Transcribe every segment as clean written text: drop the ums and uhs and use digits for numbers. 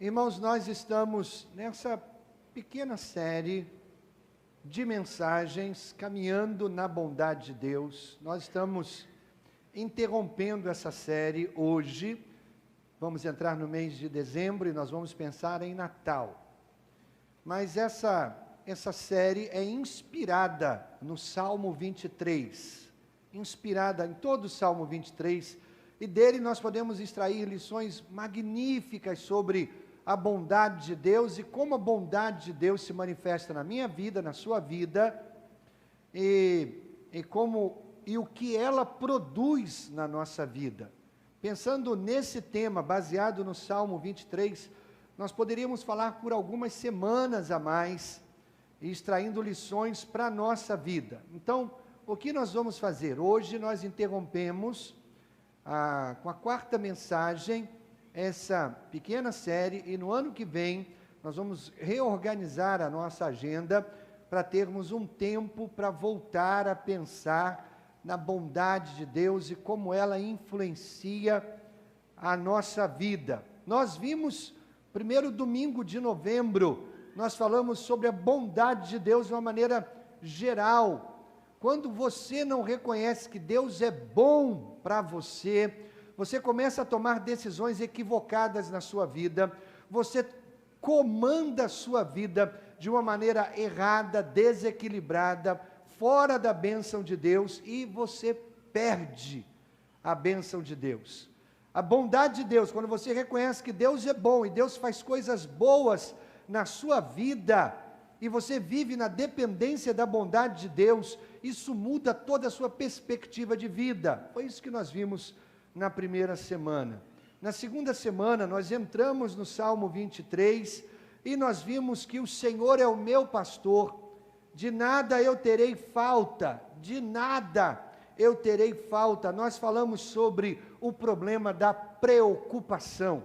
Irmãos, nós estamos nessa pequena série de mensagens, caminhando na bondade de Deus. Nós estamos interrompendo essa série hoje. Vamos entrar no mês de dezembro e nós vamos pensar em Natal. Mas essa série é inspirada no Salmo 23, inspirada em todo o Salmo 23, e dele nós podemos extrair lições magníficas sobre a bondade de Deus e como a bondade de Deus se manifesta na minha vida, na sua vida, e o que ela produz na nossa vida. Pensando nesse tema, baseado no Salmo 23, nós poderíamos falar por algumas semanas a mais, extraindo lições para a nossa vida. Então, o que nós vamos fazer? Hoje nós interrompemos com a quarta mensagem, essa pequena série, e no ano que vem nós vamos reorganizar a nossa agenda para termos um tempo para voltar a pensar na bondade de Deus e como ela influencia a nossa vida. Nós vimos, primeiro domingo de novembro, nós falamos sobre a bondade de Deus de uma maneira geral. Quando você não reconhece que Deus é bom para você, você começa a tomar decisões equivocadas na sua vida, você comanda a sua vida de uma maneira errada, desequilibrada, fora da bênção de Deus, e você perde a bênção de Deus. A bondade de Deus, quando você reconhece que Deus é bom e Deus faz coisas boas na sua vida, e você vive na dependência da bondade de Deus, isso muda toda a sua perspectiva de vida. Foi isso que nós vimos na primeira semana. Na segunda semana, nós entramos no Salmo 23, e nós vimos que o Senhor é o meu pastor, de nada eu terei falta, de nada eu terei falta. Nós falamos sobre o problema da preocupação.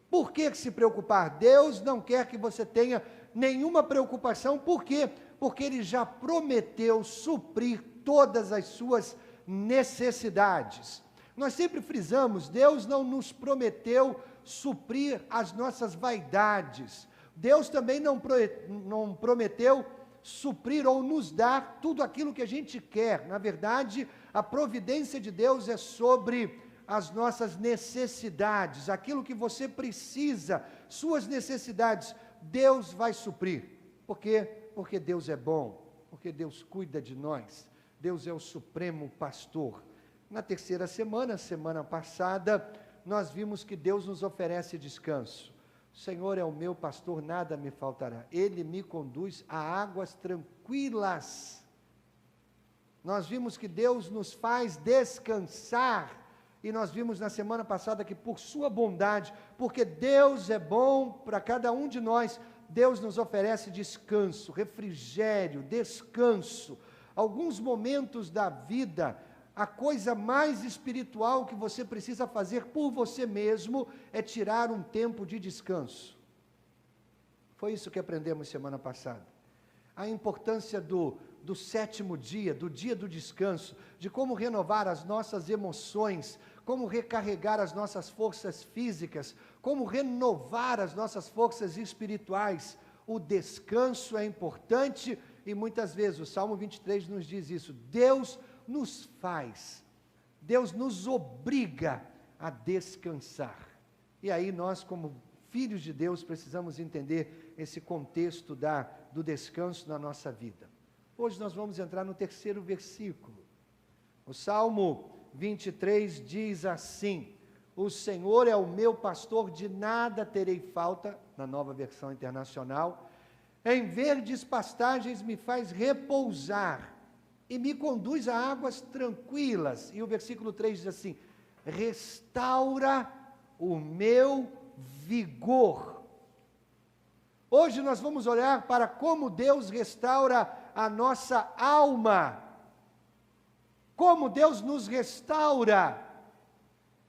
Por que se preocupar? Deus não quer que você tenha nenhuma preocupação. Por quê? Porque Ele já prometeu suprir todas as suas necessidades. Nós sempre frisamos, Deus não nos prometeu suprir as nossas vaidades. Deus também não prometeu suprir ou nos dar tudo aquilo que a gente quer. Na verdade, a providência de Deus é sobre as nossas necessidades, aquilo que você precisa, suas necessidades, Deus vai suprir. Por quê? Porque Deus é bom, porque Deus cuida de nós, Deus é o supremo pastor. Na terceira semana, semana passada, nós vimos que Deus nos oferece descanso. O Senhor é o meu pastor, nada me faltará. Ele me conduz a águas tranquilas. Nós vimos que Deus nos faz descansar. E nós vimos na semana passada que por sua bondade, porque Deus é bom para cada um de nós, Deus nos oferece descanso, refrigério, descanso. Alguns momentos da vida, a coisa mais espiritual que você precisa fazer por você mesmo é tirar um tempo de descanso. Foi isso que aprendemos semana passada. A importância do sétimo dia, do dia do descanso, de como renovar as nossas emoções, como recarregar as nossas forças físicas, como renovar as nossas forças espirituais. O descanso é importante e muitas vezes o Salmo 23 nos diz isso. Deus nos obriga a descansar. E aí nós, como filhos de Deus, precisamos entender esse contexto do descanso na nossa vida. Hoje nós vamos entrar no terceiro versículo. O Salmo 23 diz assim: o Senhor é o meu pastor, de nada terei falta, na Nova Versão Internacional. Em verdes pastagens me faz repousar e me conduz a águas tranquilas. E o versículo 3 diz assim: restaura o meu vigor. Hoje nós vamos olhar para como Deus restaura a nossa alma. Como Deus nos restaura.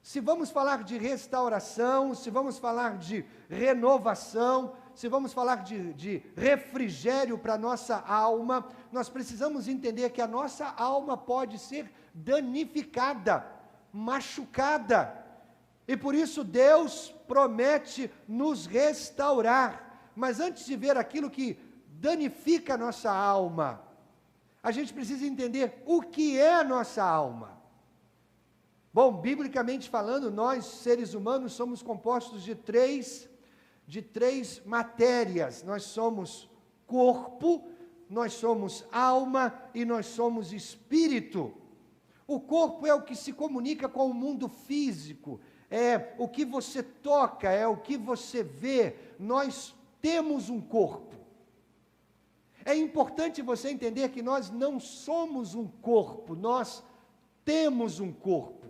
Se vamos falar de restauração, se vamos falar de renovação, se vamos falar de refrigério para a nossa alma, nós precisamos entender que a nossa alma pode ser danificada, machucada. E por isso Deus promete nos restaurar. Mas antes de ver aquilo que danifica a nossa alma, a gente precisa entender o que é a nossa alma. Bom, biblicamente falando, nós, seres humanos, somos compostos de três matérias. Nós somos corpo, nós somos alma e nós somos espírito. O corpo é o que se comunica com o mundo físico, é o que você toca, é o que você vê. Nós temos um corpo. É importante você entender que nós não somos um corpo, nós temos um corpo.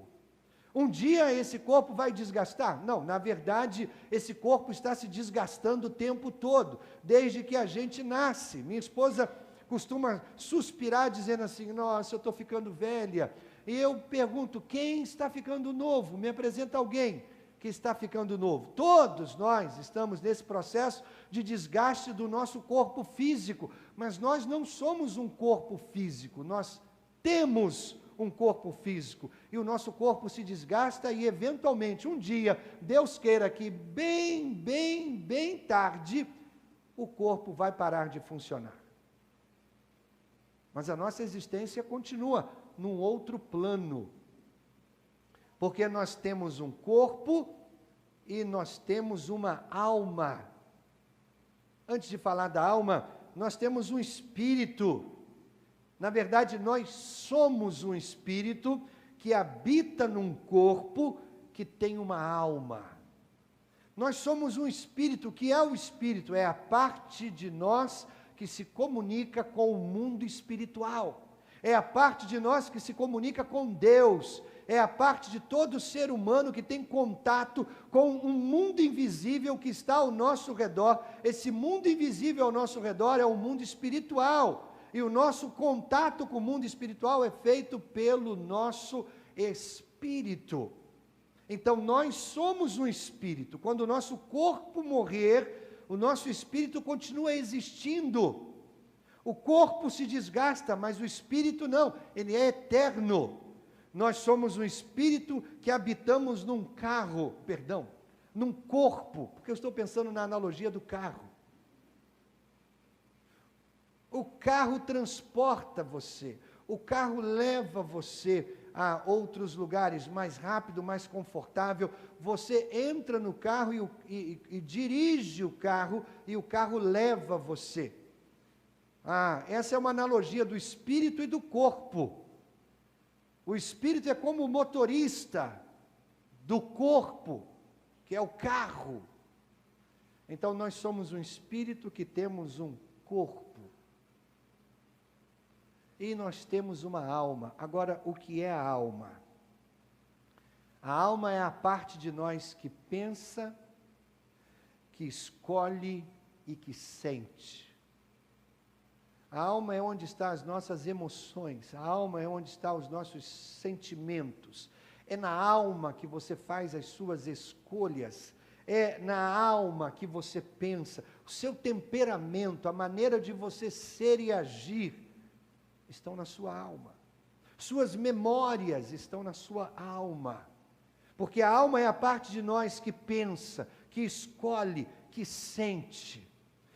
Um dia esse corpo vai desgastar? Não, na verdade, esse corpo está se desgastando o tempo todo, desde que a gente nasce. Minha esposa costuma suspirar dizendo assim, nossa, eu estou ficando velha. E eu pergunto, quem está ficando novo? Me apresenta alguém que está ficando novo. Todos nós estamos nesse processo de desgaste do nosso corpo físico, mas nós não somos um corpo físico, nós temos um corpo físico, e o nosso corpo se desgasta e eventualmente um dia, Deus queira que bem tarde, o corpo vai parar de funcionar. Mas a nossa existência continua num outro plano, porque nós temos um corpo e nós temos uma alma. Antes de falar da alma, nós temos um espírito. Na verdade, nós somos um espírito que habita num corpo que tem uma alma. Nós somos um espírito, que é o espírito? É a parte de nós que se comunica com o mundo espiritual. É a parte de nós que se comunica com Deus. É a parte de todo ser humano que tem contato com um mundo invisível que está ao nosso redor. Esse mundo invisível ao nosso redor é o mundo espiritual. E o nosso contato com o mundo espiritual é feito pelo nosso espírito. Então, nós somos um espírito. Quando o nosso corpo morrer, o nosso espírito continua existindo. O corpo se desgasta, mas o espírito não, ele é eterno. Nós somos um espírito que habitamos num corpo, porque eu estou pensando na analogia do carro. O carro transporta você, o carro leva você a outros lugares mais rápido, mais confortável. Você entra no carro e dirige o carro, e o carro leva você. Essa é uma analogia do espírito e do corpo. O espírito é como o motorista do corpo, que é o carro. Então nós somos um espírito que temos um corpo. E nós temos uma alma. Agora, o que é a alma? A alma é a parte de nós que pensa, que escolhe e que sente. A alma é onde estão as nossas emoções, a alma é onde estão os nossos sentimentos. É na alma que você faz as suas escolhas, é na alma que você pensa. O seu temperamento, a maneira de você ser e agir, estão na sua alma. Suas memórias estão na sua alma. Porque a alma é a parte de nós que pensa, que escolhe, que sente.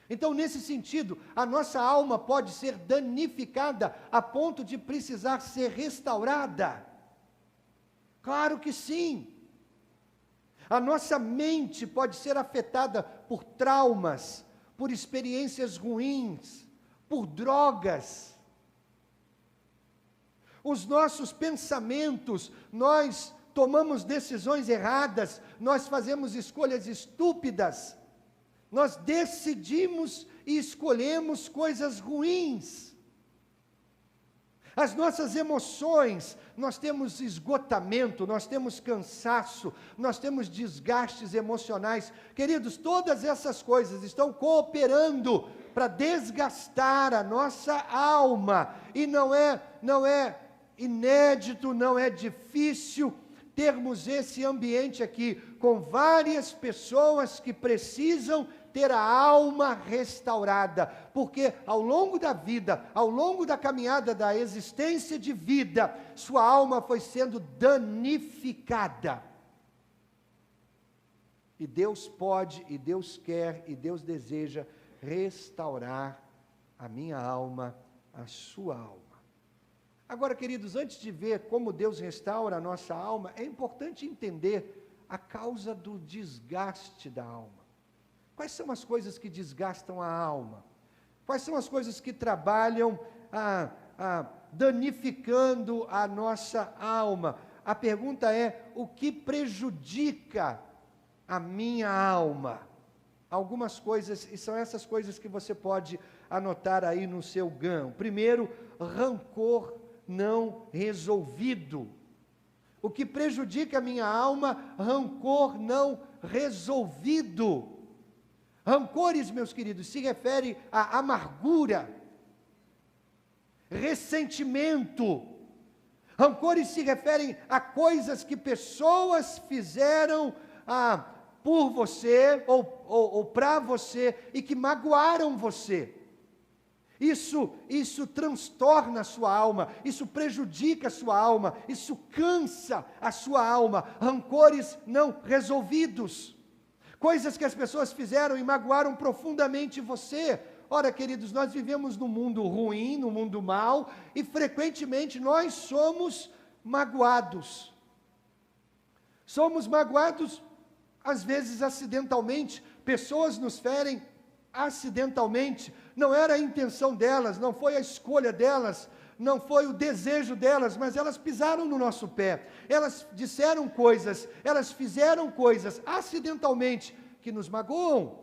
Então, nesse sentido, a nossa alma pode ser danificada a ponto de precisar ser restaurada. Claro que sim. A nossa mente pode ser afetada por traumas, por experiências ruins, por drogas. Os nossos pensamentos, nós tomamos decisões erradas, nós fazemos escolhas estúpidas, nós decidimos e escolhemos coisas ruins. As nossas emoções, nós temos esgotamento, nós temos cansaço, nós temos desgastes emocionais. Queridos, todas essas coisas estão cooperando para desgastar a nossa alma. E não é inédito, não é difícil termos esse ambiente aqui, com várias pessoas que precisam ter a alma restaurada, porque ao longo da vida, ao longo da caminhada da existência de vida, sua alma foi sendo danificada. E Deus pode, e Deus quer, e Deus deseja restaurar a minha alma, a sua alma. Agora, queridos, antes de ver como Deus restaura a nossa alma, é importante entender a causa do desgaste da alma. Quais são as coisas que desgastam a alma? Quais são as coisas que trabalham danificando a nossa alma? A pergunta é: o que prejudica a minha alma? Algumas coisas, e são essas coisas que você pode anotar aí no seu GAM. Primeiro, rancor não resolvido. O que prejudica a minha alma, rancor não resolvido. Rancores, meus queridos, se refere à amargura, ressentimento. Rancores se referem a coisas que pessoas fizeram por você ou para você e que magoaram você. Isso transtorna a sua alma, isso prejudica a sua alma, isso cansa a sua alma. Rancores não resolvidos. Coisas que as pessoas fizeram e magoaram profundamente você. Ora, queridos, nós vivemos num mundo ruim, num mundo mau, e frequentemente nós somos magoados. Somos magoados, às vezes acidentalmente. Pessoas nos ferem acidentalmente. Não era a intenção delas, não foi a escolha delas, não foi o desejo delas, mas elas pisaram no nosso pé. Elas disseram coisas, elas fizeram coisas acidentalmente que nos magoam.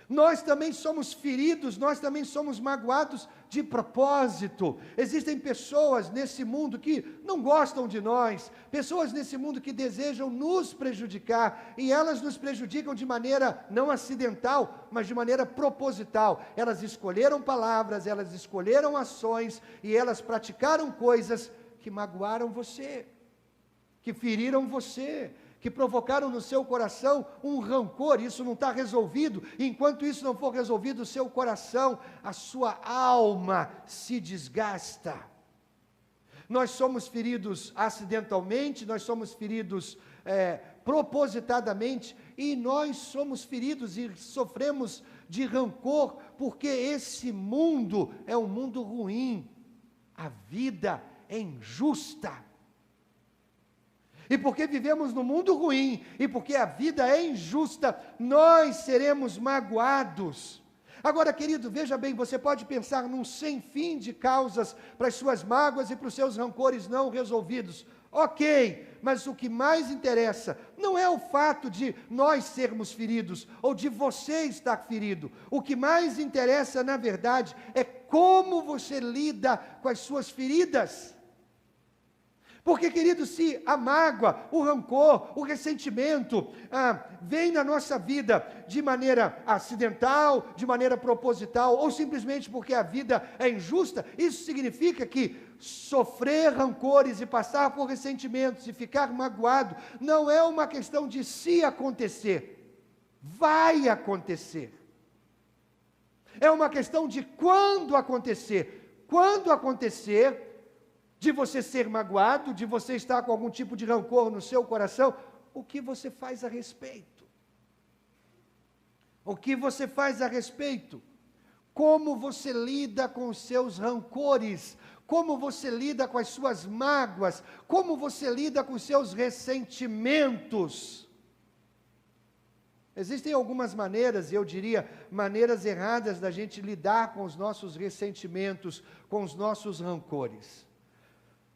Nós também somos feridos, nós também somos magoados de propósito. Existem pessoas nesse mundo que não gostam de nós, pessoas nesse mundo que desejam nos prejudicar, e elas nos prejudicam de maneira não acidental, mas de maneira proposital. Elas escolheram palavras, elas escolheram ações, e elas praticaram coisas que magoaram você, que feriram você, que provocaram no seu coração um rancor. Isso não está resolvido. Enquanto isso não for resolvido, o seu coração, a sua alma se desgasta. Nós somos feridos acidentalmente, nós somos feridos propositadamente, e nós somos feridos e sofremos de rancor, porque esse mundo é um mundo ruim, a vida é injusta. E porque vivemos num mundo ruim, e porque a vida é injusta, nós seremos magoados. Agora, querido, veja bem, você pode pensar num sem fim de causas para as suas mágoas e para os seus rancores não resolvidos. Ok, mas o que mais interessa não é o fato de nós sermos feridos, ou de você estar ferido. O que mais interessa, na verdade, é como você lida com as suas feridas. Porque, querido, se a mágoa, o rancor, o ressentimento vem na nossa vida de maneira acidental, de maneira proposital, ou simplesmente porque a vida é injusta, isso significa que sofrer rancores e passar por ressentimentos e ficar magoado não é uma questão de se acontecer, vai acontecer. É uma questão de quando acontecer. Quando acontecer, de você ser magoado, de você estar com algum tipo de rancor no seu coração, o que você faz a respeito? O que você faz a respeito? Como você lida com os seus rancores? Como você lida com as suas mágoas? Como você lida com os seus ressentimentos? Existem algumas maneiras, eu diria, maneiras erradas da gente lidar com os nossos ressentimentos, com os nossos rancores.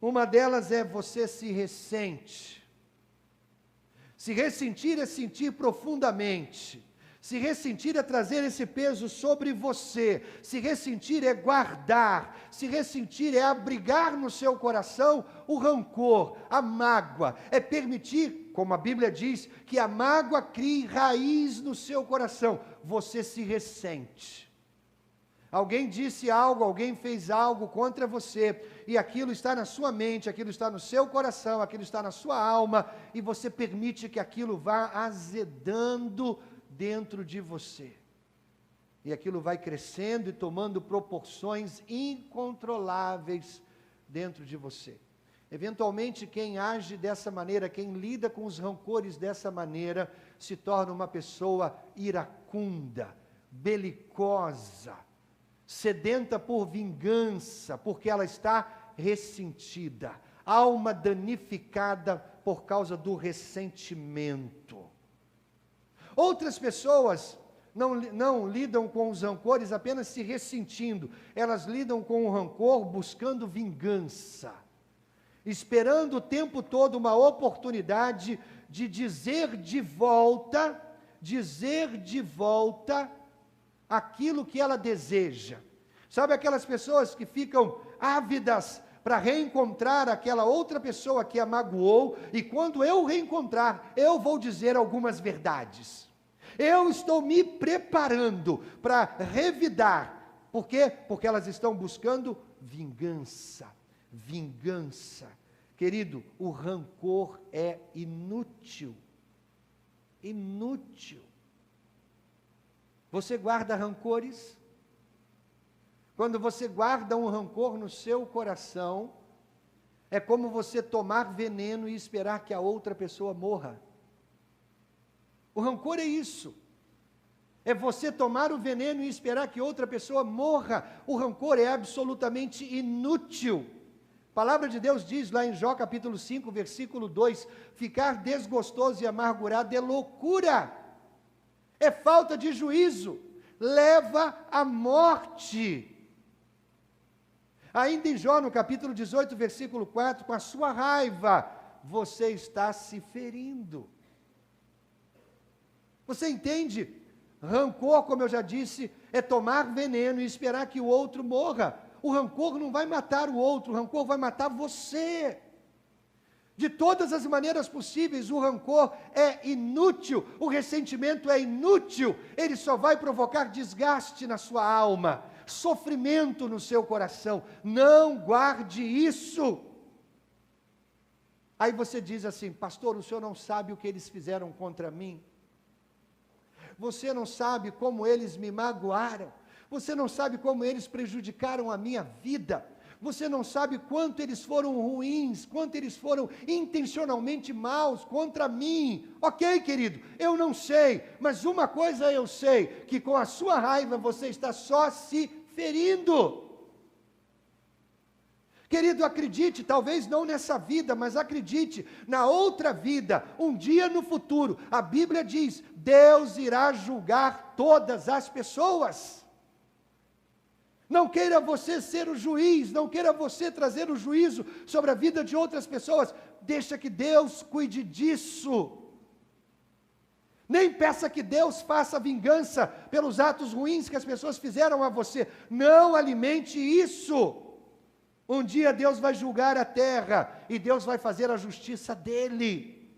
Uma delas é você se ressente. Se ressentir é sentir profundamente. Se ressentir é trazer esse peso sobre você. Se ressentir é guardar. Se ressentir é abrigar no seu coração o rancor, a mágoa. É permitir, como a Bíblia diz, que a mágoa crie raiz no seu coração. Você se ressente. Alguém disse algo, alguém fez algo contra você, e aquilo está na sua mente, aquilo está no seu coração, aquilo está na sua alma, e você permite que aquilo vá azedando dentro de você. E aquilo vai crescendo e tomando proporções incontroláveis dentro de você. Eventualmente, quem age dessa maneira, quem lida com os rancores dessa maneira, se torna uma pessoa iracunda, belicosa, sedenta por vingança, porque ela está ressentida, alma danificada por causa do ressentimento. Outras pessoas não lidam com os rancores apenas se ressentindo, elas lidam com o rancor buscando vingança, esperando o tempo todo uma oportunidade de dizer de volta aquilo que ela deseja. Sabe aquelas pessoas que ficam ávidas para reencontrar aquela outra pessoa que a magoou, e quando eu reencontrar, eu vou dizer algumas verdades. Eu estou me preparando para revidar. Por quê? Porque elas estão buscando vingança. Vingança. Querido, o rancor é inútil. Inútil. Você guarda rancores? Quando você guarda um rancor no seu coração, é como você tomar veneno e esperar que a outra pessoa morra. O rancor é isso. É você tomar o veneno e esperar que outra pessoa morra. O rancor é absolutamente inútil. A palavra de Deus diz lá em Jó capítulo 5, versículo 2, ficar desgostoso e amargurado é loucura, é falta de juízo, leva à morte. Ainda em Jó, no capítulo 18, versículo 4, com a sua raiva, você está se ferindo. Você entende? Rancor, como eu já disse, é tomar veneno e esperar que o outro morra. O rancor não vai matar o outro, o rancor vai matar você. De todas as maneiras possíveis, o rancor é inútil, o ressentimento é inútil, ele só vai provocar desgaste na sua alma, sofrimento no seu coração. Não guarde isso. Aí você diz assim: pastor, o senhor não sabe o que eles fizeram contra mim? Você não sabe como eles me magoaram? Você não sabe como eles prejudicaram a minha vida? Você não sabe quanto eles foram ruins, quanto eles foram intencionalmente maus contra mim. Ok, querido, eu não sei, mas uma coisa eu sei, que com a sua raiva você está só se ferindo. Querido, acredite, talvez não nessa vida, mas acredite, na outra vida, um dia no futuro, a Bíblia diz, Deus irá julgar todas as pessoas. Não queira você ser o juiz, não queira você trazer o juízo sobre a vida de outras pessoas, deixa que Deus cuide disso. Nem peça que Deus faça vingança pelos atos ruins que as pessoas fizeram a você, não alimente isso. Um dia Deus vai julgar a terra, e Deus vai fazer a justiça dele.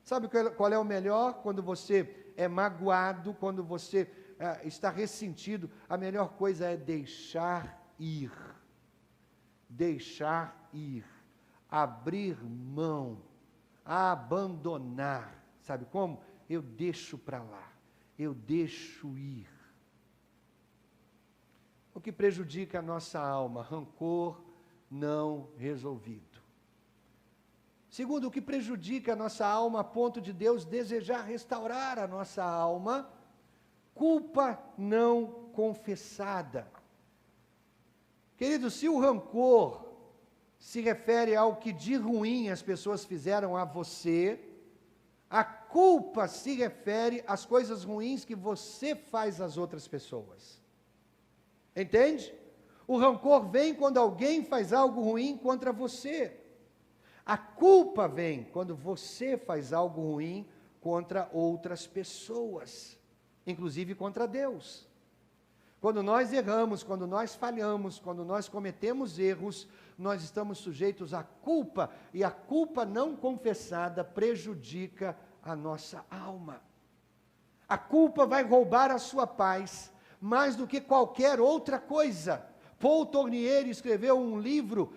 Sabe qual é o melhor? Quando você é magoado, quando você está ressentido, a melhor coisa é deixar ir. Deixar ir. Abrir mão. Abandonar. Sabe como? Eu deixo para lá. Eu deixo ir. O que prejudica a nossa alma? Rancor não resolvido. Segundo, o que prejudica a nossa alma a ponto de Deus desejar restaurar a nossa alma? Culpa não confessada. Querido, se o rancor se refere ao que de ruim as pessoas fizeram a você, a culpa se refere às coisas ruins que você faz às outras pessoas. Entende? O rancor vem quando alguém faz algo ruim contra você. A culpa vem quando você faz algo ruim contra outras pessoas, inclusive contra Deus. Quando nós erramos, quando nós falhamos, quando nós cometemos erros, nós estamos sujeitos à culpa, e a culpa não confessada prejudica a nossa alma. A culpa vai roubar a sua paz mais do que qualquer outra coisa. Paul Tournier escreveu um livro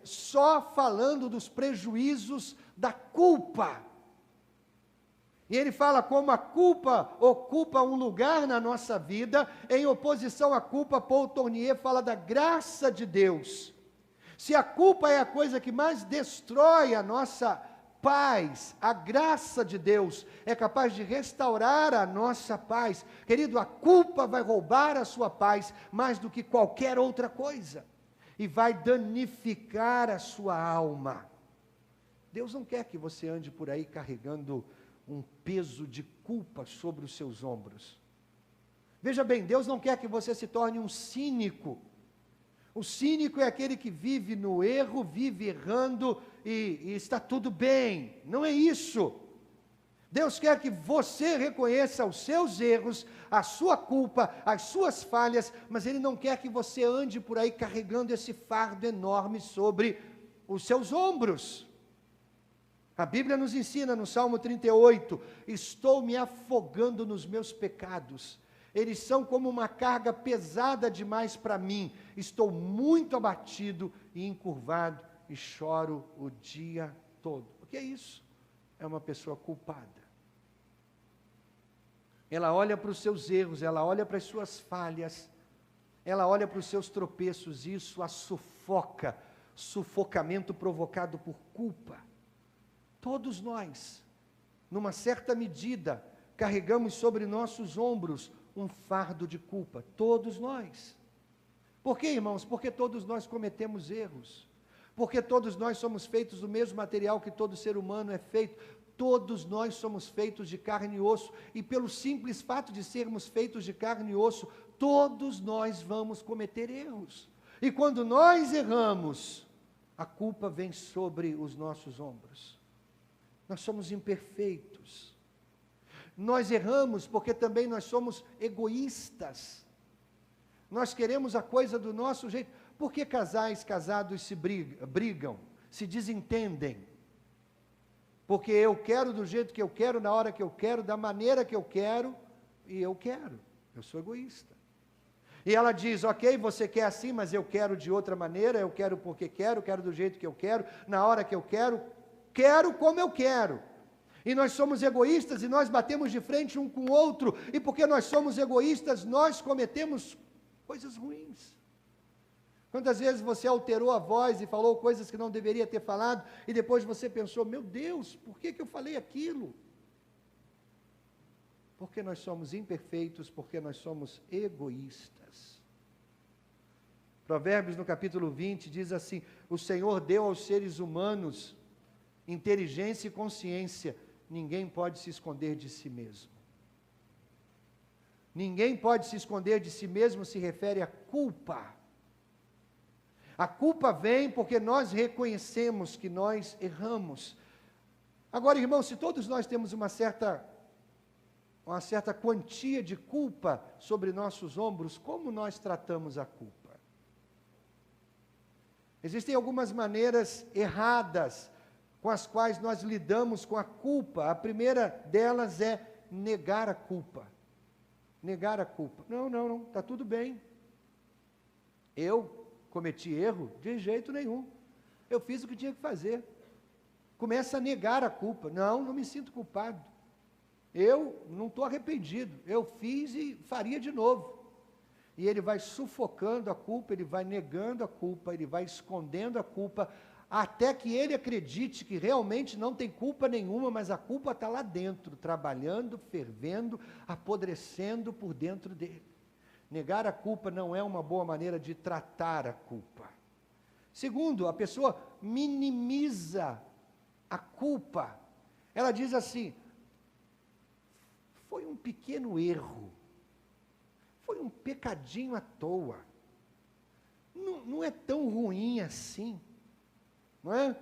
só falando dos prejuízos da culpa. E ele fala como a culpa ocupa um lugar na nossa vida, em oposição à culpa, Paul Tournier fala da graça de Deus. Se a culpa é a coisa que mais destrói a nossa paz, a graça de Deus é capaz de restaurar a nossa paz. Querido, a culpa vai roubar a sua paz mais do que qualquer outra coisa. E vai danificar a sua alma. Deus não quer que você ande por aí carregando um peso de culpa sobre os seus ombros. Veja bem, Deus não quer que você se torne um cínico. O cínico é aquele que vive no erro, vive errando e está tudo bem. Não é isso. Deus quer que você reconheça os seus erros, a sua culpa, as suas falhas, mas Ele não quer que você ande por aí carregando esse fardo enorme sobre os seus ombros. A Bíblia nos ensina no Salmo 38, estou me afogando nos meus pecados. Eles são como uma carga pesada demais para mim. Estou muito abatido e encurvado e choro o dia todo. O que é isso? É uma pessoa culpada. Ela olha para os seus erros, ela olha para as suas falhas, ela olha para os seus tropeços, e isso a sufoca, sufocamento provocado por culpa. Todos nós, numa certa medida, carregamos sobre nossos ombros um fardo de culpa, todos nós. Por quê, irmãos? Porque todos nós cometemos erros, porque todos nós somos feitos do mesmo material que todo ser humano é feito, todos nós somos feitos de carne e osso, e pelo simples fato de sermos feitos de carne e osso, todos nós vamos cometer erros, e quando nós erramos, a culpa vem sobre os nossos ombros. Nós somos imperfeitos. Nós erramos porque também nós somos egoístas. Nós queremos a coisa do nosso jeito. Por que casais casados se brigam, se desentendem? Porque eu quero do jeito que eu quero, na hora que eu quero, da maneira que eu quero, e eu quero. Eu sou egoísta. E ela diz, ok, você quer assim, mas eu quero de outra maneira, eu quero porque quero do jeito que eu quero, na hora que eu quero como eu quero. E nós somos egoístas e nós batemos de frente um com o outro, e porque nós somos egoístas, nós cometemos coisas ruins. Quantas vezes você alterou a voz e falou coisas que não deveria ter falado, e depois você pensou, meu Deus, por que eu falei aquilo? Porque nós somos imperfeitos, porque nós somos egoístas. Provérbios no capítulo 20 diz assim, o Senhor deu aos seres humanos inteligência e consciência, ninguém pode se esconder de si mesmo. Ninguém pode se esconder de si mesmo se refere à culpa. A culpa vem porque nós reconhecemos que nós erramos. Agora, irmãos, se todos nós temos uma certa quantia de culpa sobre nossos ombros, como nós tratamos a culpa? Existem algumas maneiras erradas com as quais nós lidamos com a culpa. A primeira delas é negar a culpa. Negar a culpa. Não, está tudo bem. Eu cometi erro? De jeito nenhum. Eu fiz o que tinha que fazer. Começa a negar a culpa. Não me sinto culpado. Eu não estou arrependido. Eu fiz e faria de novo. E ele vai sufocando a culpa, ele vai negando a culpa, ele vai escondendo a culpa, até que ele acredite que realmente não tem culpa nenhuma, mas a culpa está lá dentro, trabalhando, fervendo, apodrecendo por dentro dele. Negar a culpa não é uma boa maneira de tratar a culpa. Segundo, a pessoa minimiza a culpa. Ela diz assim, foi um pequeno erro, foi um pecadinho à toa, não é tão ruim assim. Não é?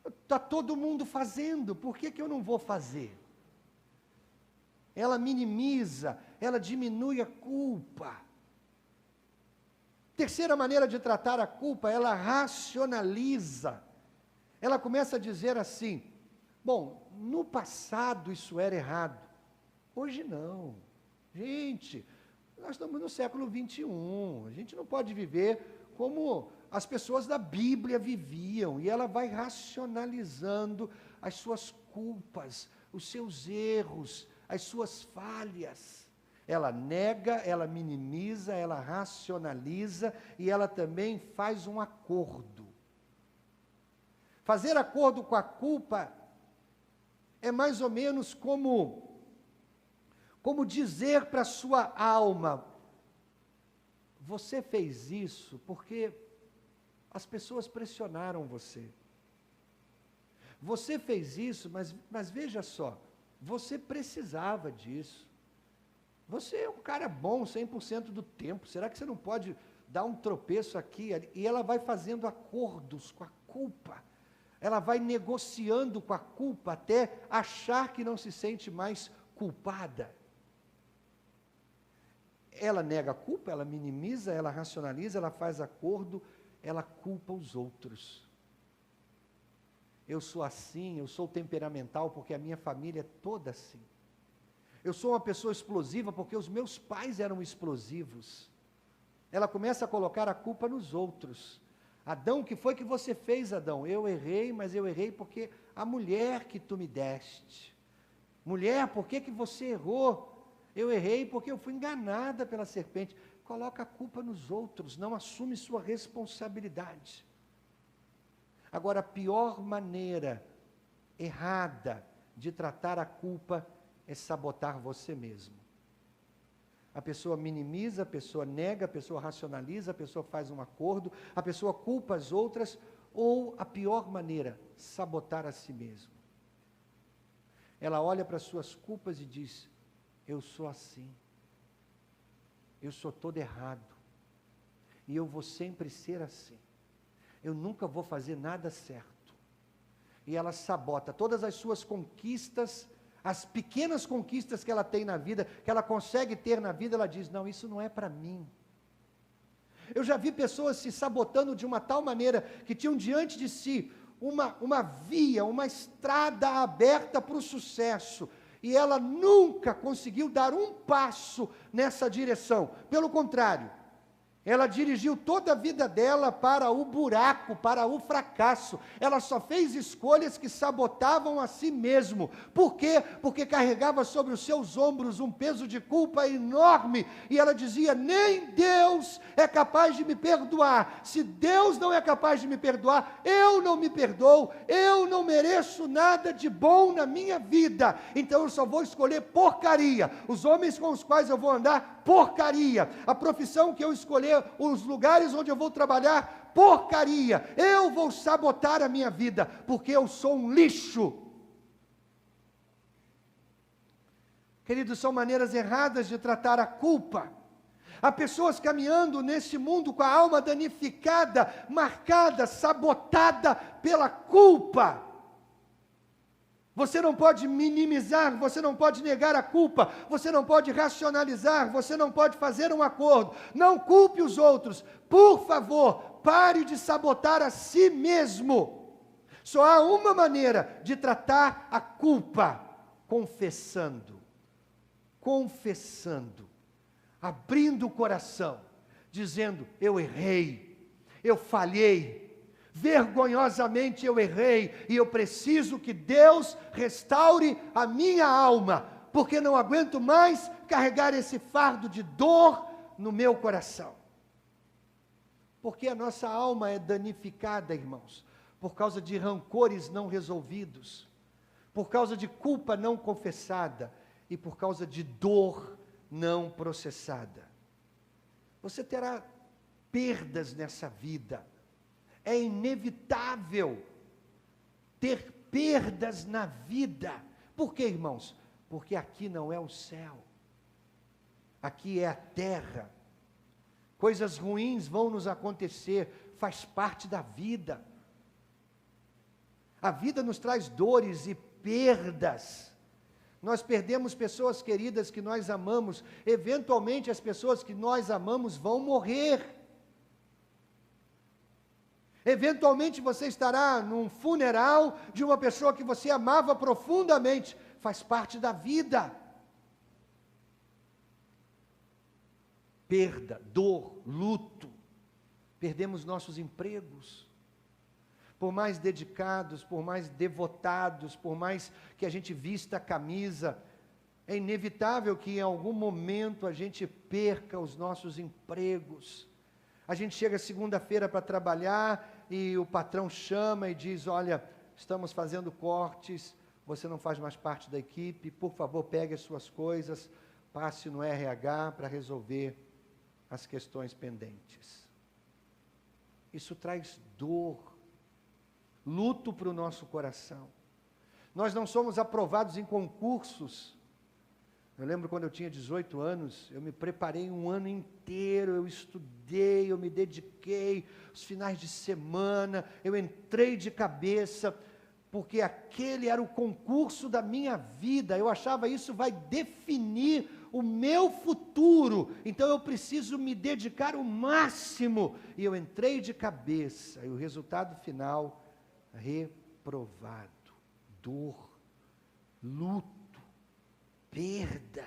Está todo mundo fazendo, por que eu não vou fazer? Ela minimiza, ela diminui a culpa. Terceira maneira de tratar a culpa, ela racionaliza. Ela começa a dizer assim, bom, no passado isso era errado, hoje não. Gente, nós estamos no século 21, a gente não pode viver como as pessoas da Bíblia viviam, e ela vai racionalizando as suas culpas, os seus erros, as suas falhas. Ela nega, ela minimiza, ela racionaliza, e ela também faz um acordo. Fazer acordo com a culpa é mais ou menos como dizer para a sua alma: você fez isso porque as pessoas pressionaram você. Você fez isso, mas veja só, você precisava disso. Você é um cara bom 100% do tempo, será que você não pode dar um tropeço aqui? E ela vai fazendo acordos com a culpa, ela vai negociando com a culpa até achar que não se sente mais culpada. Ela nega a culpa, ela minimiza, ela racionaliza, ela faz acordo, ela culpa os outros. Eu sou assim, eu sou temperamental porque a minha família é toda assim. Eu sou uma pessoa explosiva porque os meus pais eram explosivos. Ela começa a colocar a culpa nos outros. Adão, o que foi que você fez, Adão? Eu errei, mas eu errei porque a mulher que tu me deste. Mulher, por que você errou? Eu errei porque eu fui enganada pela serpente. Coloca a culpa nos outros, não assume sua responsabilidade. Agora, a pior maneira errada de tratar a culpa é sabotar você mesmo. A pessoa minimiza, a pessoa nega, a pessoa racionaliza, a pessoa faz um acordo, a pessoa culpa as outras, ou a pior maneira, sabotar a si mesmo. Ela olha para as suas culpas e diz: eu sou assim, eu sou todo errado, e eu vou sempre ser assim, eu nunca vou fazer nada certo. E ela sabota todas as suas conquistas, as pequenas conquistas que ela tem na vida, que ela consegue ter na vida, ela diz: não, isso não é para mim. Eu já vi pessoas se sabotando de uma tal maneira, que tinham diante de si uma via, uma estrada aberta para o sucesso, e ela nunca conseguiu dar um passo nessa direção. Pelo contrário, ela dirigiu toda a vida dela para o buraco, para o fracasso. Ela só fez escolhas que sabotavam a si mesmo. Por quê? Porque carregava sobre os seus ombros um peso de culpa enorme. E ela dizia: nem Deus é capaz de me perdoar. Se Deus não é capaz de me perdoar, eu não me perdoo. Eu não mereço nada de bom na minha vida. Então eu só vou escolher porcaria. Os homens com os quais eu vou andar, porcaria. A profissão que eu escolher, os lugares onde eu vou trabalhar, porcaria. Eu vou sabotar a minha vida, porque eu sou um lixo. Queridos, são maneiras erradas de tratar a culpa. Há pessoas caminhando neste mundo com a alma danificada, marcada, sabotada pela culpa. Você não pode minimizar, você não pode negar a culpa, você não pode racionalizar, você não pode fazer um acordo. Não culpe os outros. Por favor, pare de sabotar a si mesmo. Só há uma maneira de tratar a culpa: confessando, abrindo o coração, dizendo: eu errei, eu falhei, vergonhosamente eu errei, e eu preciso que Deus restaure a minha alma, porque não aguento mais carregar esse fardo de dor no meu coração. Porque a nossa alma é danificada, irmãos, por causa de rancores não resolvidos, por causa de culpa não confessada e por causa de dor não processada. Você terá perdas nessa vida. É inevitável ter perdas na vida. Por quê, irmãos? Porque aqui não é o céu, aqui é a terra. Coisas ruins vão nos acontecer, faz parte da vida. A vida nos traz dores e perdas. Nós perdemos pessoas queridas que nós amamos. Eventualmente as pessoas que nós amamos vão morrer. Eventualmente você estará num funeral de uma pessoa que você amava profundamente. Faz parte da vida. Perda, dor, luto. Perdemos nossos empregos. Por mais dedicados, por mais devotados, por mais que a gente vista a camisa, é inevitável que em algum momento a gente perca os nossos empregos. A gente chega segunda-feira para trabalhar, e o patrão chama e diz: olha, estamos fazendo cortes, você não faz mais parte da equipe, por favor, pegue as suas coisas, passe no RH para resolver as questões pendentes. Isso traz dor, luto para o nosso coração. Nós não somos aprovados em concursos. Eu lembro quando eu tinha 18 anos, eu me preparei um ano inteiro, eu estudei, eu me dediquei, os finais de semana, eu entrei de cabeça, porque aquele era o concurso da minha vida. Eu achava isso vai definir o meu futuro, então eu preciso me dedicar o máximo. E eu entrei de cabeça, e o resultado final, reprovado. Dor, luto, perda.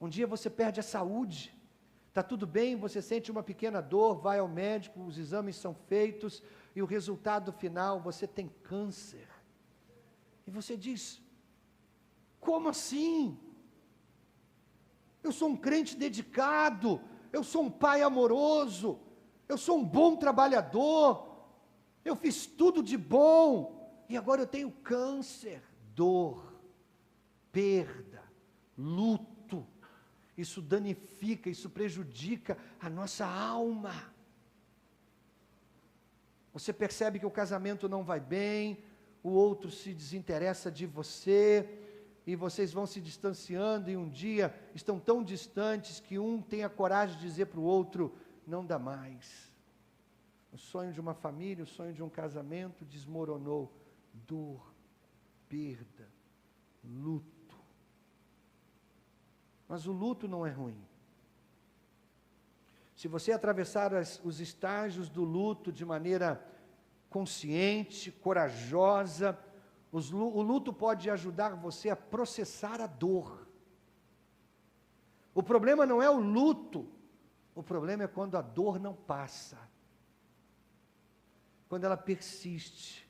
Um dia você perde a saúde, está tudo bem, você sente uma pequena dor, vai ao médico, os exames são feitos, e o resultado final, você tem câncer. E você diz: como assim? Eu sou um crente dedicado, eu sou um pai amoroso, eu sou um bom trabalhador, eu fiz tudo de bom, e agora eu tenho câncer. Dor, perda, luto, isso danifica, isso prejudica a nossa alma. Você percebe que o casamento não vai bem, o outro se desinteressa de você, e vocês vão se distanciando, e um dia estão tão distantes que um tem a coragem de dizer para o outro: não dá mais. O sonho de uma família, o sonho de um casamento desmoronou. Dor, perda, luto. Mas o luto não é ruim. Se você atravessar os estágios do luto de maneira consciente, corajosa, o luto pode ajudar você a processar a dor. O problema não é o luto, o problema é quando a dor não passa, quando ela persiste.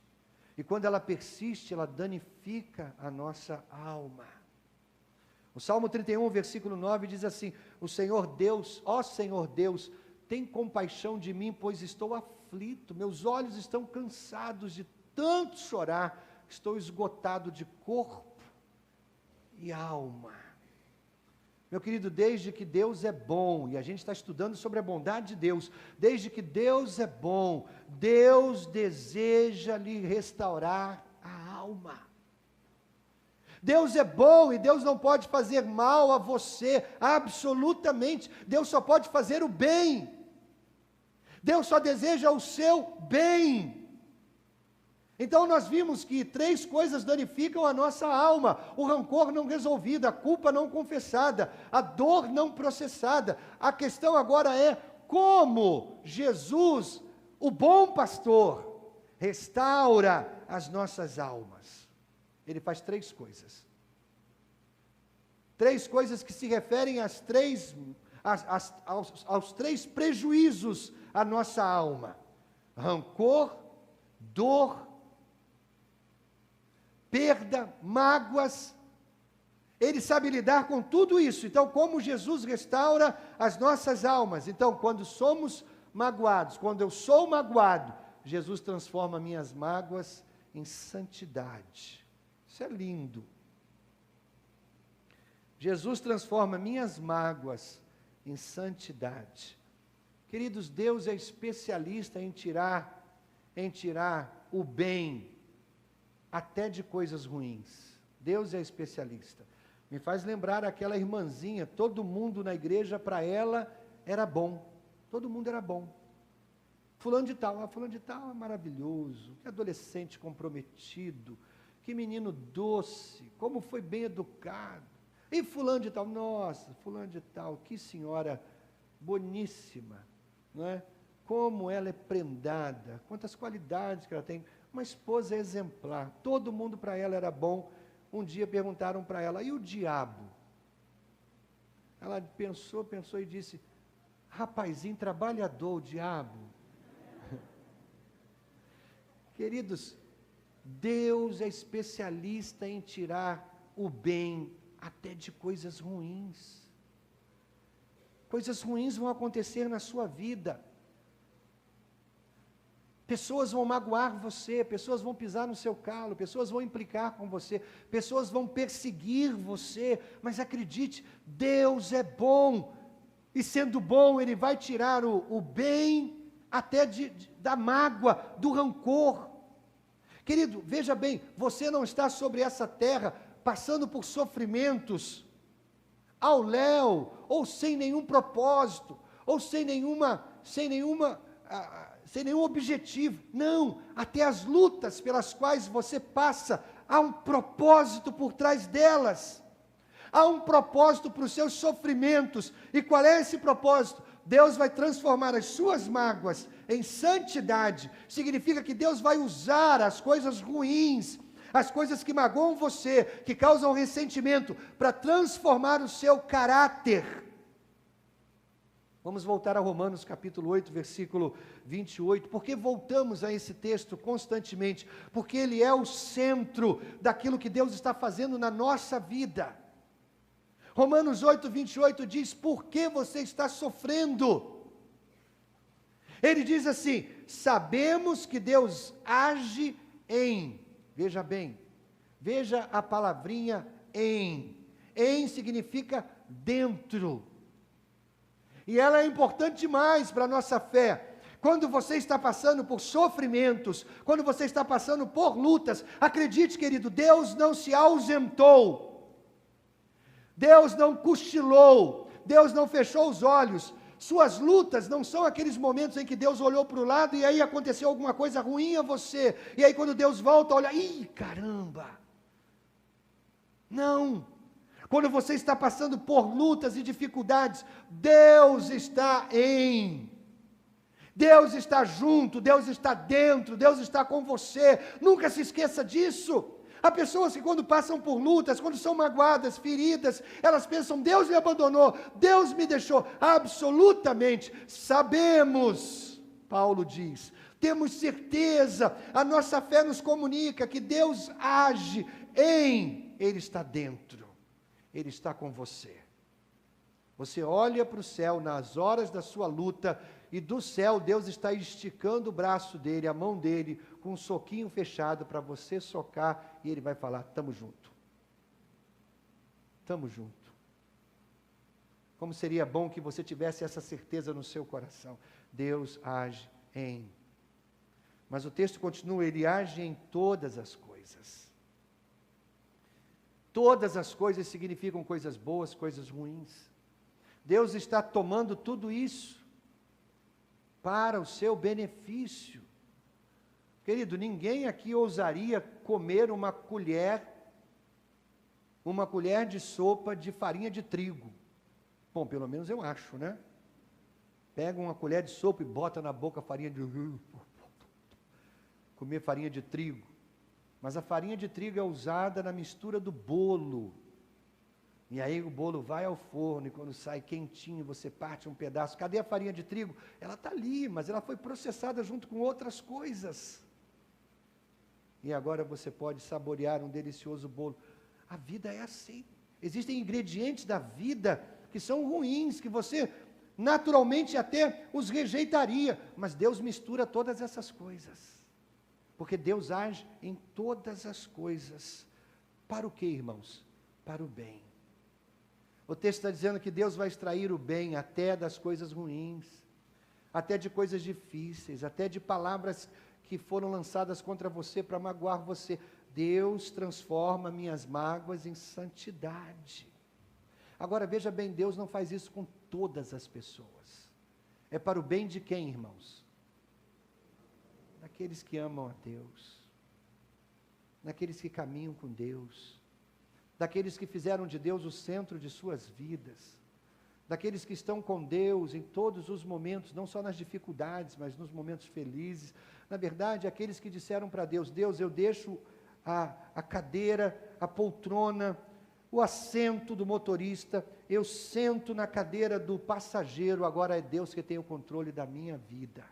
E quando ela persiste, ela danifica a nossa alma. O Salmo 31, versículo 9 diz assim: o Senhor Deus, ó Senhor Deus, tem compaixão de mim, pois estou aflito, meus olhos estão cansados de tanto chorar, estou esgotado de corpo e alma. Meu querido, desde que Deus é bom, e a gente está estudando sobre a bondade de Deus, desde que Deus é bom, Deus deseja lhe restaurar a alma. Deus é bom e Deus não pode fazer mal a você, absolutamente. Deus só pode fazer o bem. Deus só deseja o seu bem. Então nós vimos que 3 coisas danificam a nossa alma: o rancor não resolvido, a culpa não confessada, a dor não processada. A questão agora é como Jesus, o bom pastor, restaura as nossas almas. Ele faz 3 coisas. 3 coisas que se referem aos 3 prejuízos à nossa alma: rancor, dor, perda, mágoas. Ele sabe lidar com tudo isso. Então, como Jesus restaura as nossas almas? Então, quando somos magoados, quando eu sou magoado, Jesus transforma minhas mágoas em santidade. Isso é lindo. Jesus transforma minhas mágoas em santidade. Queridos, Deus é especialista em tirar o bem até de coisas ruins. Deus é especialista. Me faz lembrar aquela irmãzinha, todo mundo na igreja, para ela, era bom. Todo mundo era bom. Fulano de tal é maravilhoso, que adolescente comprometido, que menino doce, como foi bem educado. E fulano de tal, nossa, fulano de tal, que senhora boníssima, não é? Como ela é prendada, quantas qualidades que ela tem. Uma esposa exemplar, todo mundo para ela era bom. Um dia perguntaram para ela: e o diabo? Ela pensou e disse: rapazinho trabalhador, o diabo. Queridos, Deus é especialista em tirar o bem até de coisas ruins. Coisas ruins vão acontecer na sua vida. Pessoas vão magoar você, pessoas vão pisar no seu calo, pessoas vão implicar com você, pessoas vão perseguir você, mas acredite, Deus é bom, e sendo bom, Ele vai tirar o bem até da mágoa, do rancor. Querido, veja bem, você não está sobre essa terra passando por sofrimentos ao léu, ou sem nenhum propósito, ou sem nenhum objetivo. Não, até as lutas pelas quais você passa, há um propósito por trás delas. Há um propósito para os seus sofrimentos. E qual é esse propósito? Deus vai transformar as suas mágoas em santidade. Significa que Deus vai usar as coisas ruins, as coisas que magoam você, que causam ressentimento, para transformar o seu caráter. Vamos voltar a Romanos capítulo 8, versículo 28. Por que voltamos a esse texto constantemente? Porque ele é o centro daquilo que Deus está fazendo na nossa vida. Romanos 8, 28 diz: por que você está sofrendo? Ele diz assim: sabemos que Deus age em, veja bem, veja a palavrinha em significa dentro, e ela é importante demais para a nossa fé. Quando você está passando por sofrimentos, quando você está passando por lutas, acredite, querido, Deus não se ausentou, Deus não cochilou, Deus não fechou os olhos. Suas lutas não são aqueles momentos em que Deus olhou para o lado e aí aconteceu alguma coisa ruim a você, e aí quando Deus volta, olha, ih, caramba! Não! Quando você está passando por lutas e dificuldades, Deus está Deus está junto, Deus está dentro, Deus está com você. Nunca se esqueça disso. Há pessoas que quando passam por lutas, quando são magoadas, feridas, elas pensam: Deus me abandonou, Deus me deixou. Absolutamente, sabemos, Paulo diz, temos certeza, a nossa fé nos comunica que Deus age Ele está dentro, Ele está com você. Você olha para o céu nas horas da sua luta, e do céu Deus está esticando o braço dele, a mão dele, com um soquinho fechado para você socar, e Ele vai falar: estamos junto. Estamos junto. Como seria bom que você tivesse essa certeza no seu coração. Deus age em. Mas o texto continua: Ele age em todas as coisas. Todas as coisas significam coisas boas, coisas ruins. Deus está tomando tudo isso para o seu benefício. Querido, ninguém aqui ousaria comer uma colher de sopa de farinha de trigo. Bom, pelo menos eu acho, né? Pega uma colher de sopa e bota na boca a farinha de... comer farinha de trigo. Mas a farinha de trigo é usada na mistura do bolo. E aí o bolo vai ao forno, e quando sai quentinho, você parte um pedaço. Cadê a farinha de trigo? Ela está ali, mas ela foi processada junto com outras coisas. E agora você pode saborear um delicioso bolo. A vida é assim. Existem ingredientes da vida que são ruins, que você naturalmente até os rejeitaria. Mas Deus mistura todas essas coisas. Porque Deus age em todas as coisas. Para o quê, irmãos? Para o bem. O texto está dizendo que Deus vai extrair o bem até das coisas ruins, até de coisas difíceis, até de palavras que foram lançadas contra você para magoar você. Deus transforma minhas mágoas em santidade. Agora veja bem, Deus não faz isso com todas as pessoas. É para o bem de quem, irmãos? Daqueles que amam a Deus, daqueles que caminham com Deus, daqueles que fizeram de Deus o centro de suas vidas, daqueles que estão com Deus em todos os momentos, não só nas dificuldades, mas nos momentos felizes. Na verdade, aqueles que disseram para Deus: Deus, eu deixo a cadeira, a poltrona, o assento do motorista, eu sento na cadeira do passageiro, agora é Deus que tem o controle da minha vida.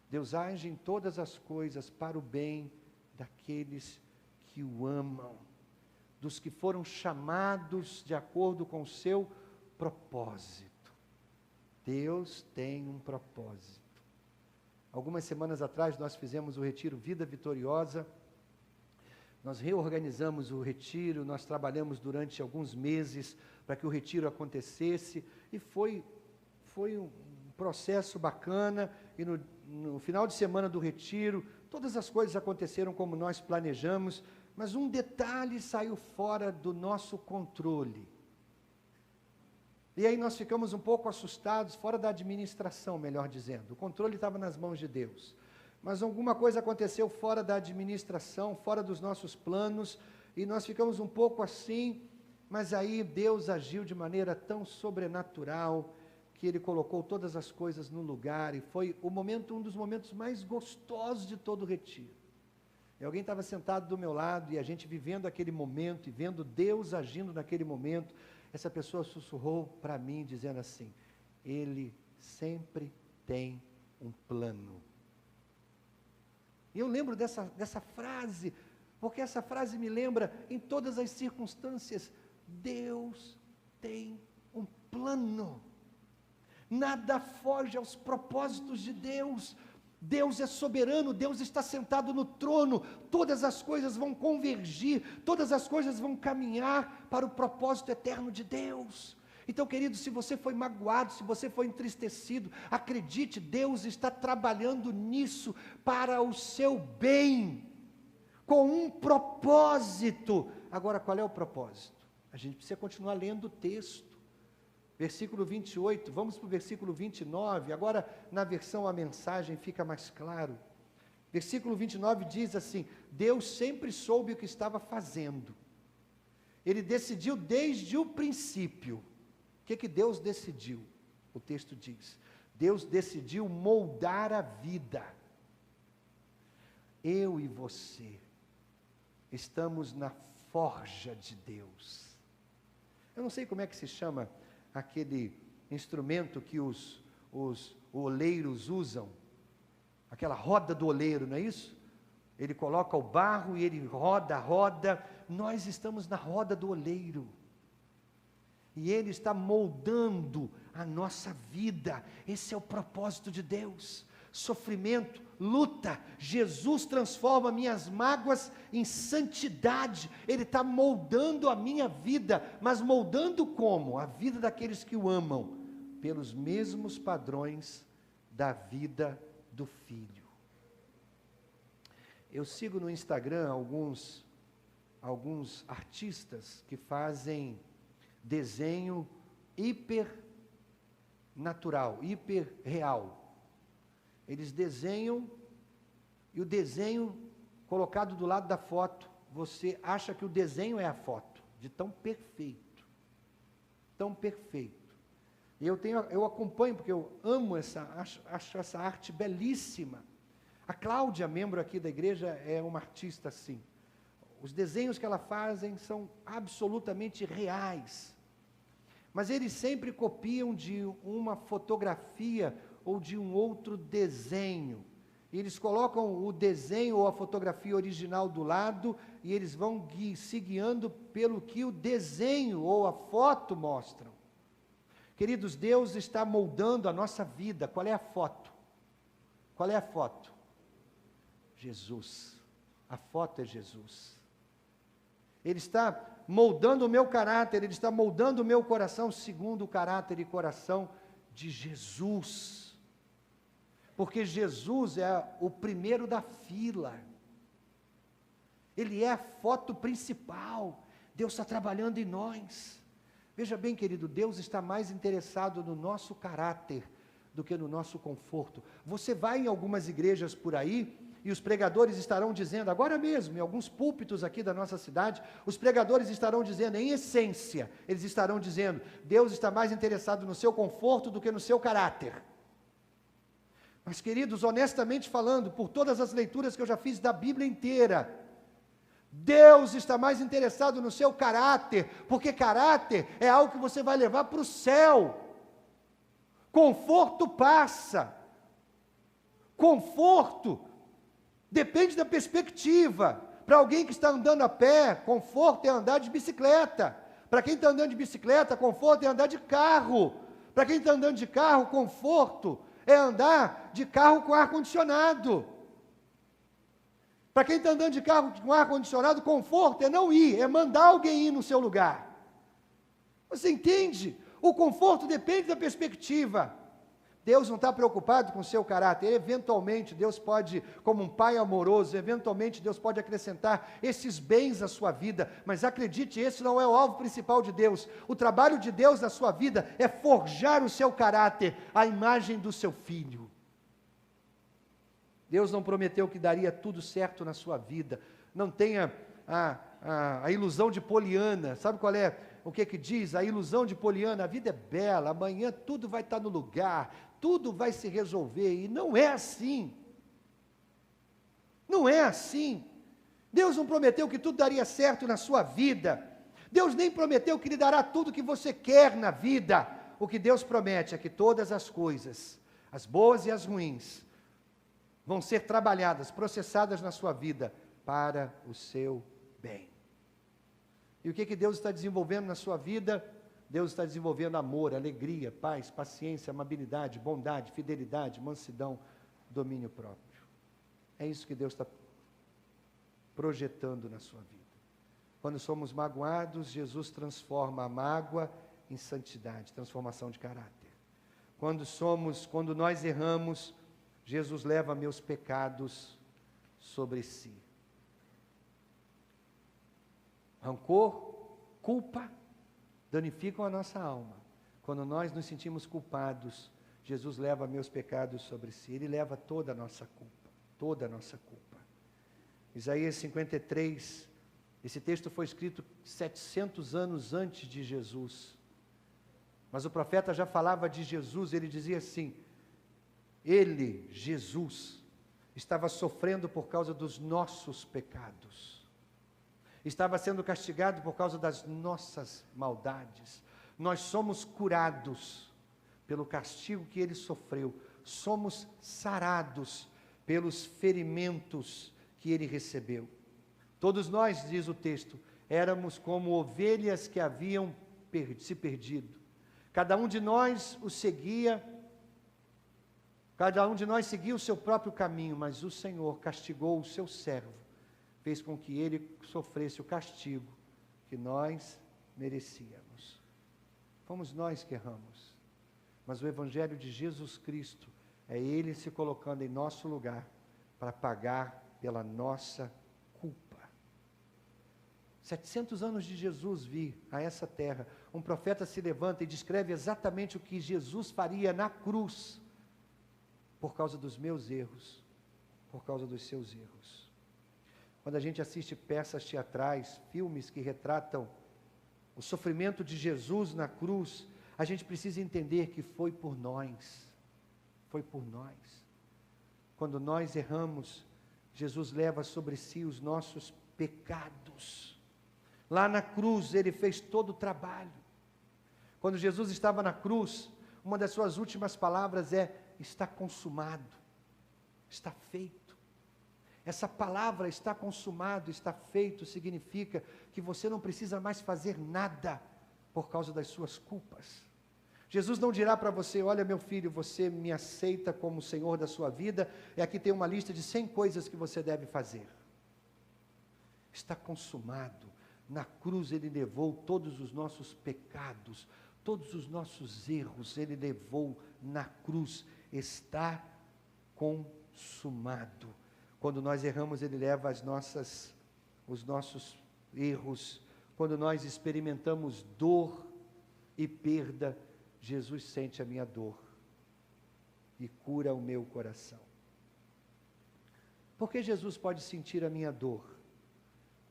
Deus age em todas as coisas para o bem daqueles que o amam, dos que foram chamados de acordo com o seu propósito. Deus tem um propósito. Algumas semanas atrás nós fizemos o retiro Vida Vitoriosa. Nós reorganizamos o retiro, nós trabalhamos durante alguns meses para que o retiro acontecesse, e foi um processo bacana, e no final de semana do retiro, todas as coisas aconteceram como nós planejamos, mas um detalhe saiu fora do nosso controle. E aí nós ficamos um pouco assustados, fora da administração, melhor dizendo. O controle estava nas mãos de Deus. Mas alguma coisa aconteceu fora da administração, fora dos nossos planos, e nós ficamos um pouco assim, mas aí Deus agiu de maneira tão sobrenatural, que Ele colocou todas as coisas no lugar, e foi um dos momentos mais gostosos de todo o retiro. E alguém estava sentado do meu lado, e a gente vivendo aquele momento, e vendo Deus agindo naquele momento, essa pessoa sussurrou para mim, dizendo assim: Ele sempre tem um plano. E eu lembro dessa frase, porque essa frase me lembra, em todas as circunstâncias, Deus tem um plano. Nada foge aos propósitos de Deus. Deus é soberano, Deus está sentado no trono, todas as coisas vão convergir, todas as coisas vão caminhar para o propósito eterno de Deus. Então, querido, se você foi magoado, se você foi entristecido, acredite, Deus está trabalhando nisso para o seu bem, com um propósito. Agora, qual é o propósito? A gente precisa continuar lendo o texto. Versículo 28, vamos para o versículo 29, agora na versão a mensagem fica mais claro. Versículo 29 diz assim: Deus sempre soube o que estava fazendo. Ele decidiu desde o princípio. O que Deus decidiu? O texto diz: Deus decidiu moldar a vida. Eu e você estamos na forja de Deus. Eu não sei como é que se chama aquele instrumento que os oleiros usam, aquela roda do oleiro, não é isso? Ele coloca o barro e ele roda. Nós estamos na roda do oleiro. E Ele está moldando a nossa vida. Esse é o propósito de Deus. Sofrimento, luta, Jesus transforma minhas mágoas em santidade. Ele está moldando a minha vida, mas moldando como? A vida daqueles que o amam, pelos mesmos padrões da vida do Filho. Eu sigo no Instagram alguns artistas que fazem desenho hipernatural, hiperreal. Eles desenham, e o desenho colocado do lado da foto, você acha que o desenho é a foto, de tão perfeito. Tão perfeito. E eu acompanho, porque eu amo acho essa arte belíssima. A Cláudia, membro aqui da igreja, é uma artista assim. Os desenhos que ela fazem são absolutamente reais. Mas eles sempre copiam de uma fotografia ou de um outro desenho. E eles colocam o desenho ou a fotografia original do lado, e eles vão se guiando pelo que o desenho ou a foto mostram. Queridos, Deus está moldando a nossa vida. Qual é a foto? Qual é a foto? Jesus. A foto é Jesus. Ele está moldando o meu caráter, Ele está moldando o meu coração segundo o caráter e coração de Jesus. Porque Jesus é o primeiro da fila. Ele é a foto principal. Deus está trabalhando em nós. Veja bem, querido, Deus está mais interessado no nosso caráter do que no nosso conforto. Você vai em algumas igrejas por aí, e os pregadores estarão dizendo, agora mesmo, em alguns púlpitos aqui da nossa cidade, os pregadores estarão dizendo, em essência, eles estarão dizendo, Deus está mais interessado no seu conforto do que no seu caráter. Mas, queridos, honestamente falando, por todas as leituras que eu já fiz da Bíblia inteira, Deus está mais interessado no seu caráter, porque caráter é algo que você vai levar para o céu. Conforto passa. Conforto depende da perspectiva. Para alguém que está andando a pé, conforto é andar de bicicleta. Para quem está andando de bicicleta, conforto é andar de carro. Para quem está andando de carro, conforto é andar de carro com ar-condicionado. Para quem está andando de carro com ar-condicionado, conforto é não ir, é mandar alguém ir no seu lugar. Você entende? O conforto depende da perspectiva. Deus não está preocupado com o seu caráter. Eventualmente, Deus pode, como um pai amoroso, eventualmente Deus pode acrescentar esses bens à sua vida. Mas acredite, esse não é o alvo principal de Deus. O trabalho de Deus na sua vida é forjar o seu caráter, à imagem do seu filho. Deus não prometeu que daria tudo certo na sua vida. Não tenha a ilusão de Poliana. Sabe qual é? O que diz? A ilusão de Poliana. A vida é bela, amanhã tudo vai estar no lugar, tudo vai se resolver. E não é assim. Não é assim. Deus não prometeu que tudo daria certo na sua vida. Deus nem prometeu que lhe dará tudo que você quer na vida. O que Deus promete é que todas as coisas, as boas e as ruins, vão ser trabalhadas, processadas na sua vida para o seu bem. E o que Deus está desenvolvendo na sua vida? Deus está desenvolvendo amor, alegria, paz, paciência, amabilidade, bondade, fidelidade, mansidão, domínio próprio. É isso que Deus está projetando na sua vida. Quando somos magoados, Jesus transforma a mágoa em santidade, transformação de caráter. Quando nós erramos, Jesus leva meus pecados sobre si. Rancor, culpa, danificam a nossa alma. Quando nós nos sentimos culpados, Jesus leva meus pecados sobre si. Ele leva toda a nossa culpa, toda a nossa culpa. Isaías 53, esse texto foi escrito 700 anos antes de Jesus. Mas o profeta já falava de Jesus, ele dizia assim: Ele, Jesus, estava sofrendo por causa dos nossos pecados. Estava sendo castigado por causa das nossas maldades. Nós somos curados pelo castigo que Ele sofreu. Somos sarados pelos ferimentos que Ele recebeu. Todos nós, diz o texto, éramos como ovelhas que haviam se perdido. Cada um de nós o seguia. Cada um de nós seguia o seu próprio caminho, mas o Senhor castigou o seu servo, fez com que ele sofresse o castigo que nós merecíamos. Fomos nós que erramos, mas o Evangelho de Jesus Cristo é Ele se colocando em nosso lugar para pagar pela nossa culpa. 700 anos de Jesus vir a essa terra, um profeta se levanta e descreve exatamente o que Jesus faria na cruz, por causa dos meus erros, por causa dos seus erros. Quando a gente assiste peças teatrais, filmes que retratam o sofrimento de Jesus na cruz, a gente precisa entender que foi por nós. Foi por nós. Quando nós erramos, Jesus leva sobre si os nossos pecados. Lá na cruz, Ele fez todo o trabalho. Quando Jesus estava na cruz, uma das suas últimas palavras é: está consumado, está feito. Essa palavra está consumado, está feito, significa que você não precisa mais fazer nada por causa das suas culpas. Jesus não dirá para você: olha, meu filho, você me aceita como Senhor da sua vida, e aqui tem uma lista de 100 coisas que você deve fazer. Está consumado. Na cruz Ele levou todos os nossos pecados, todos os nossos erros, Ele levou na cruz. Está consumado. Quando nós erramos, Ele leva os nossos erros. Quando nós experimentamos dor e perda, Jesus sente a minha dor e cura o meu coração. Por que Jesus pode sentir a minha dor?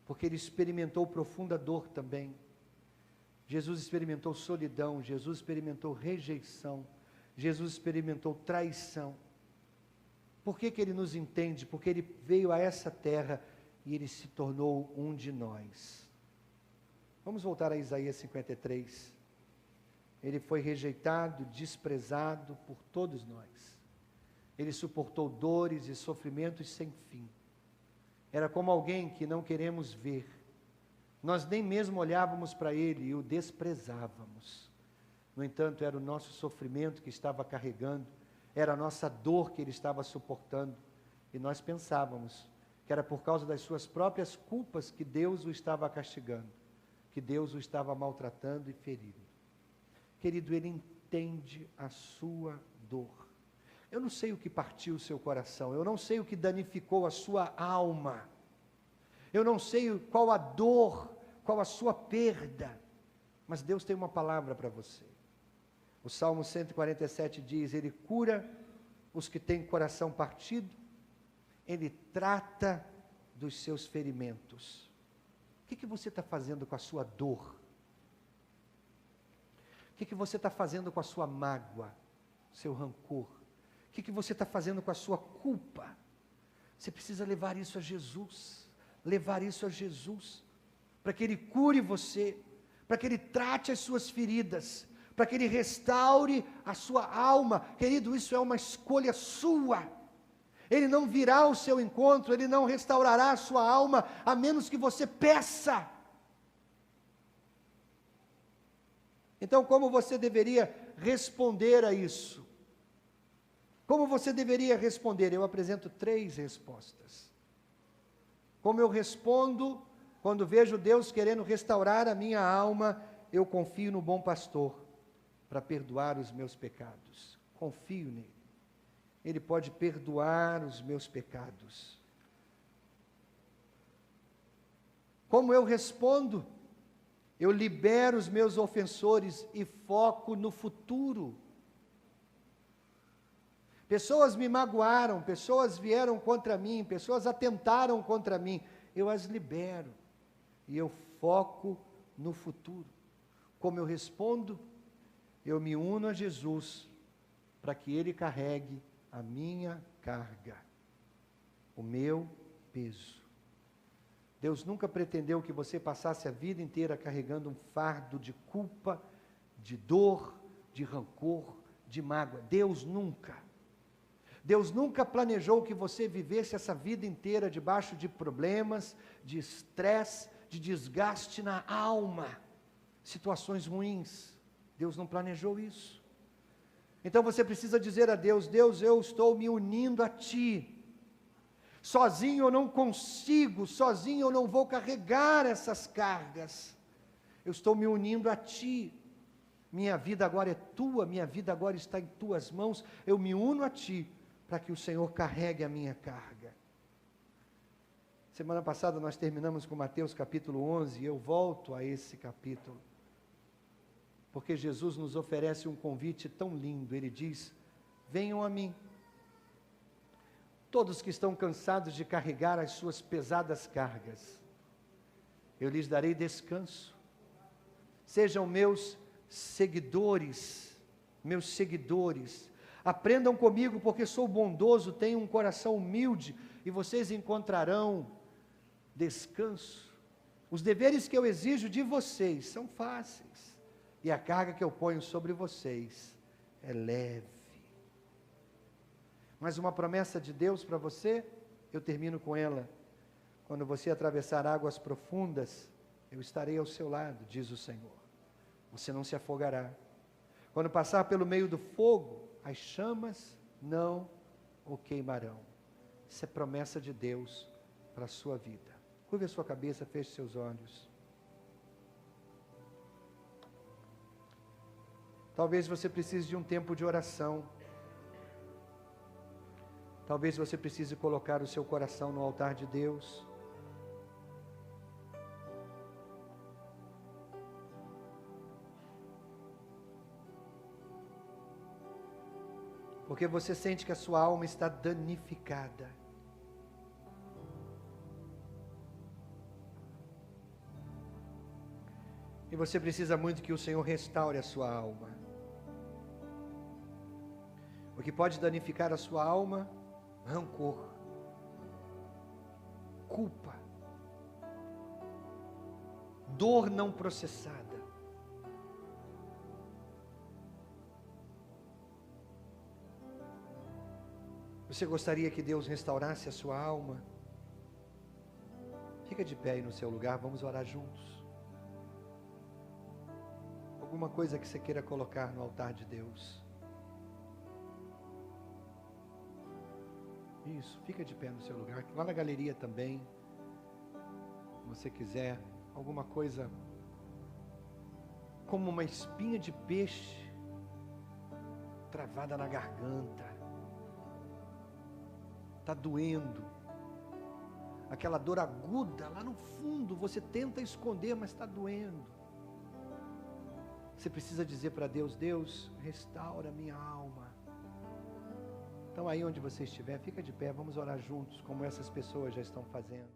Porque Ele experimentou profunda dor também. Jesus experimentou solidão, Jesus experimentou rejeição, Jesus experimentou traição. Por que Ele nos entende? Porque Ele veio a essa terra e Ele se tornou um de nós. Vamos voltar a Isaías 53. Ele foi rejeitado, desprezado por todos nós. Ele suportou dores e sofrimentos sem fim. Era como alguém que não queremos ver. Nós nem mesmo olhávamos para Ele e o desprezávamos. No entanto, era o nosso sofrimento que estava carregando, era a nossa dor que ele estava suportando, e nós pensávamos que era por causa das suas próprias culpas que Deus o estava castigando, que Deus o estava maltratando e ferindo. Querido, ele entende a sua dor. Eu não sei o que partiu o seu coração, eu não sei o que danificou a sua alma, eu não sei qual a dor, qual a sua perda, mas Deus tem uma palavra para você. O Salmo 147 diz, ele cura os que têm coração partido, ele trata dos seus ferimentos. O que você está fazendo com a sua dor? O que você está fazendo com a sua mágoa, seu rancor? O que você está fazendo com a sua culpa? Você precisa levar isso a Jesus, para que Ele cure você, para que Ele trate as suas feridas, para que Ele restaure a sua alma. Querido, isso é uma escolha sua. Ele não virá ao seu encontro, Ele não restaurará a sua alma, a menos que você peça. Então, como você deveria responder a isso? Como você deveria responder? Eu apresento 3 respostas. Como eu respondo quando vejo Deus querendo restaurar a minha alma? Eu confio no bom pastor para perdoar os meus pecados. Confio nele. Ele pode perdoar os meus pecados. Como eu respondo? Eu libero os meus ofensores e foco no futuro. Pessoas me magoaram, pessoas vieram contra mim, pessoas atentaram contra mim. Eu as libero e eu foco no futuro. Como eu respondo? Eu me uno a Jesus para que Ele carregue a minha carga, o meu peso. Deus nunca pretendeu que você passasse a vida inteira carregando um fardo de culpa, de dor, de rancor, de mágoa. Deus nunca planejou que você vivesse essa vida inteira debaixo de problemas, de estresse, de desgaste na alma, situações ruins. Deus não planejou isso. Então você precisa dizer a Deus: Deus, eu estou me unindo a Ti. Sozinho eu não consigo, sozinho eu não vou carregar essas cargas. Eu estou me unindo a Ti. Minha vida agora é Tua, minha vida agora está em Tuas mãos. Eu me uno a Ti, para que o Senhor carregue a minha carga. Semana passada nós terminamos com Mateus capítulo 11, e eu volto a esse capítulo, porque Jesus nos oferece um convite tão lindo. Ele diz: venham a mim, todos que estão cansados de carregar as suas pesadas cargas, eu lhes darei descanso. Sejam meus seguidores, aprendam comigo, porque sou bondoso, tenho um coração humilde, e vocês encontrarão descanso. Os deveres que eu exijo de vocês são fáceis, e a carga que eu ponho sobre vocês é leve. Mas uma promessa de Deus para você, eu termino com ela: quando você atravessar águas profundas, eu estarei ao seu lado, diz o Senhor. Você não se afogará. Quando passar pelo meio do fogo, as chamas não o queimarão. Isso é promessa de Deus para a sua vida. Curve a sua cabeça, feche seus olhos. Talvez você precise de um tempo de oração. Talvez você precise colocar o seu coração no altar de Deus. Porque você sente que a sua alma está danificada. E você precisa muito que o Senhor restaure a sua alma. O que pode danificar a sua alma? Rancor, culpa, dor não processada. Você gostaria que Deus restaurasse a sua alma? Fica de pé aí no seu lugar, vamos orar juntos. Alguma coisa que você queira colocar no altar de Deus. Isso, fica de pé no seu lugar. Lá na galeria também, se você quiser, alguma coisa como uma espinha de peixe travada na garganta, está doendo, aquela dor aguda lá no fundo, você tenta esconder, mas está doendo. Você precisa dizer para Deus: Deus, restaura minha alma. Então aí onde você estiver, fica de pé, vamos orar juntos, como essas pessoas já estão fazendo.